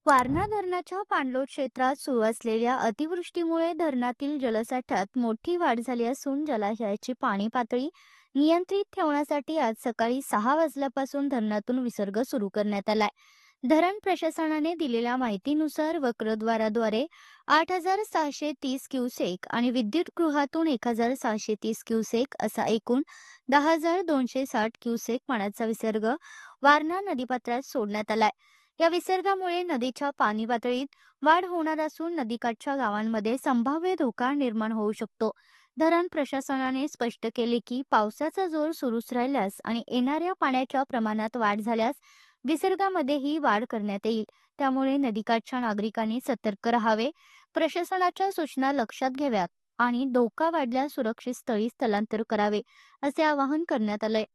वारणा धरणाच्या पाणलोट क्षेत्रात सुरू असलेल्या अतिवृष्टीमुळे धरणातील जलसाठ्यात मोठी वाढ झाली असून जलाशयाची पाणी पातळी नियंत्रित ठेवण्यासाठी आज सकाळी 6 वाजल्यापासून धरणातून विसर्ग सुरू करण्यात आलाय. धरण प्रशासनाने दिलेल्या माहितीनुसार वक्रद्वाराद्वारे 8,630 क्युसेक आणि विद्युत गृहातून 1,630 क्युसेक असा एकूण 10,260 क्युसेक पाण्याचा विसर्ग वारणा नदीपात्रात सोडण्यात आलाय. या विसर्गामुळे नदीच्या पाणी पातळीत वाढ होणार असून नदीकाठच्या गावांमध्ये संभाव्य धोका निर्माण होऊ शकतो. धरण प्रशासनाने स्पष्ट केले की पावसाचा जोर सुरूच राहिल्यास आणि येणाऱ्या पाण्याच्या प्रमाणात वाढ झाल्यास विसर्गामध्येही वाढ करण्यात येईल. त्यामुळे नदीकाठच्या नागरिकांनी सतर्क राहावे, प्रशासनाच्या सूचना लक्षात घ्याव्यात आणि धोका वाढल्यास सुरक्षित स्थळी स्थलांतर करावे, असे आवाहन करण्यात आलंय.